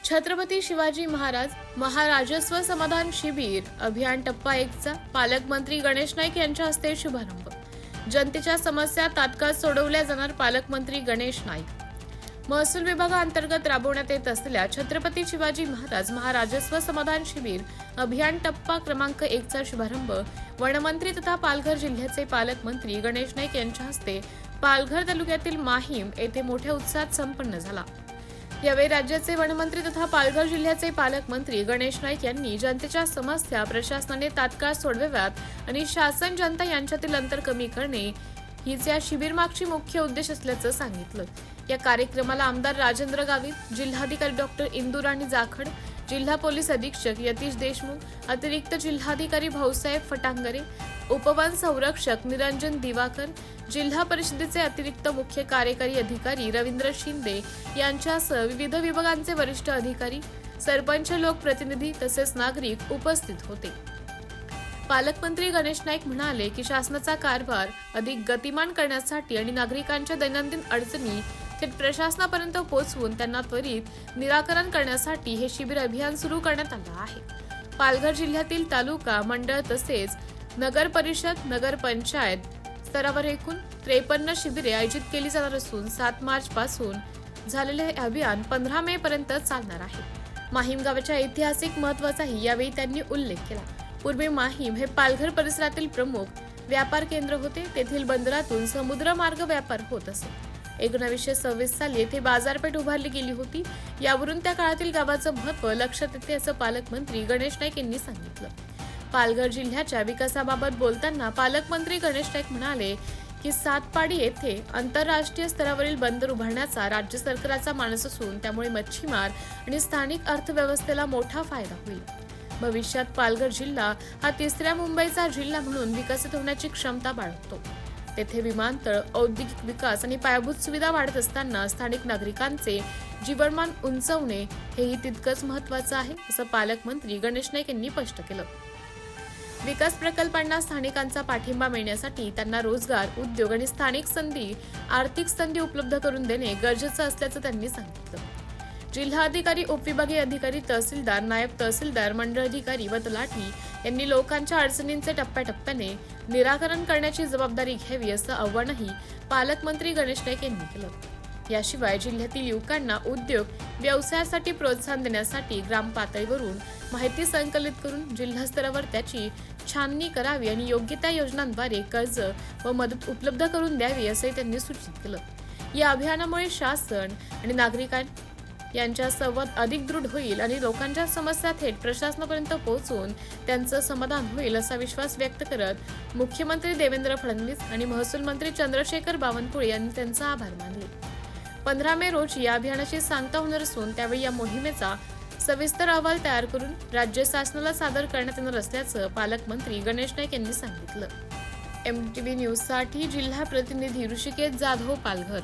छत्रपती शिवाजी महाराज महाराजस्व समाधान शिबिर अभियान टप्पा 1 चा पालकमंत्री गणेश नाईक यांच्या हस्ते शुभारंभ। जनतेच्या समस्या तात्काळ सोडवल्या जाणार, पालकमंत्री गणेश नाईक। महसूल विभागाअंतर्गत राबवण्यात येत असलेल्या छत्रपती शिवाजी महाराज महाराजस्व समाधान शिबिर अभियान टप्पा क्रमांक 1 चा शुभारंभ वनमंत्री तथा पालघर जिल्ह्याचे पालकमंत्री गणेश नाईक यांच्या हस्ते पालघर तालुक्यातील माहीम येथे मोठ्या उत्साहात संपन्न झाला। यावेळी राज्याचे वनमंत्री तथा पालघर जिल्ह्याचे पालकमंत्री गणेश नाईक यांनी जनतेच्या समस्या प्रशासनाने तात्काळ सोडवाव्यात आणि शासन जनता यांच्यातील अंतर कमी करणे हीच या शिबिरमागची मुख्य उद्देश असल्याचं सांगितलं। या कार्यक्रमाला आमदार राजेंद्र गावित, जिल्हाधिकारी डॉक्टर इंदुराणी जाखड, जिल्हा पोलीस अधीक्षक यतीश देशमुख, अतिरिक्त जिल्हाधिकारी भाऊसाहेब फटांगरे, उपवन संरक्षक निरंजन दिवाकर, जिल्हा परिषदेचे अतिरिक्त मुख्य कार्यकारी अधिकारी रवींद्र शिंदे यांच्यासह विविध विभागांचे वरिष्ठ अधिकारी, सरपंच, लोकप्रतिनिधी तसेच नागरिक उपस्थित होते। पालकमंत्री गणेश नाईक म्हणाले की शासनाचा कारभार अधिक गतिमान करण्यासाठी आणि नागरिकांच्या दैनंदिन अडचणी थेट प्रशासनापर्यंत पोहोचवून त्यांना त्वरित निराकरण करण्यासाठी हे शिबिर अभियान सुरू करण्यात आलं आहे। पालघर जिल्ह्यातील तालुका, मंडळ तसेच नगर परिषद, नगर पंचायत स्तरावर एकूण 53 शिबिरे आयोजित केली जाणार असून 7 मार्च पासून झालेले हे अभियान 15 मे पर्यंत चालणार आहे। माहीम गावाच्या ऐतिहासिक महत्त्वाचाही यावेळी त्यांनी उल्लेख केला। पूर्वी माहीम हे पालघर परिसरातील प्रमुख व्यापार केंद्र होते। तेथील बंदरातून समुद्र मार्ग व्यापार होत असे। 1926 साली येथे बाजारपेठ उभारली गेली होती। यावरून त्या काळातील गावाचं महत्त्व लक्षात येते असं पालकमंत्री गणेश नाईक यांनी सांगितलं। पालघर जिल्ह्याच्या विकासाबाबत बोलताना पालकमंत्री गणेश नाईक म्हणाले की सातपाडी येथे आंतरराष्ट्रीय स्तरावरील बंदर उभारण्याचा राज्य सरकारचा मानस असून त्यामुळे मच्छीमार आणि स्थानिक अर्थव्यवस्थेला मोठा फायदा होईल। भविष्यात पालघर जिल्हा हा तिसऱ्या मुंबईचा जिल्हा म्हणून विकसित होण्याची क्षमता बाळगतो। तेथे विमानतळ, औद्योगिक विकास आणि पायाभूत सुविधा वाढत असताना स्थानिक नागरिकांचे जीवनमान उंचावणे हेही तितकंच महत्त्वाचं आहे असं पालकमंत्री गणेश नाईक यांनी स्पष्ट केलं। विकास प्रकल्पांना स्थानिकांचा पाठिंबा मिळण्यासाठी त्यांना रोजगार, उद्योग आणि स्थानिक संधी, आर्थिक संधी उपलब्ध करून देणे गरजेचं असल्याचं त्यांनी सांगितलं। जिल्हाधिकारी, उपविभागीय अधिकारी, तहसीलदार, नायब तहसीलदार, मंडळ अधिकारी व तलाठी यांनी लोकांच्या अडचणींचे टप्प्याटप्प्याने निराकरण करण्याची जबाबदारी घ्यावी असं आवाहनही पालकमंत्री गणेश नाईक यांनी केलं। याशिवाय जिल्ह्यातील युवकांना उद्योग व्यवसायासाठी प्रोत्साहन देण्यासाठी ग्राम पातळीवरून माहिती संकलित करून जिल्हा स्तरावर त्याची छाननी करावी आणि योग्य त्या योजनांद्वारे कर्ज व मदत उपलब्ध करून द्यावी असंही त्यांनी सूचित केलं। या अभियानामुळे शासन आणि नागरिकां यांच्या संवाद अधिक दृढ होईल आणि लोकांच्या समस्या थेट प्रशासनापर्यंत पोहोचून त्यांचं समाधान होईल असा विश्वास व्यक्त करत मुख्यमंत्री देवेंद्र फडणवीस आणि महसूल मंत्री चंद्रशेखर बावनकुळे यांनी त्यांचा आभार मानले। 15 मे रोजी या अभियानाची सांगता होणार असून त्यावेळी या मोहिमेचा सविस्तर अहवाल तयार करून राज्य शासनाला सादर करण्यात येणार असल्याचं पालकमंत्री गणेश नाईक यांनी सांगितलं। MTV न्यूजसाठी जिल्हा प्रतिनिधी ऋषिकेश जाधव, पालघर।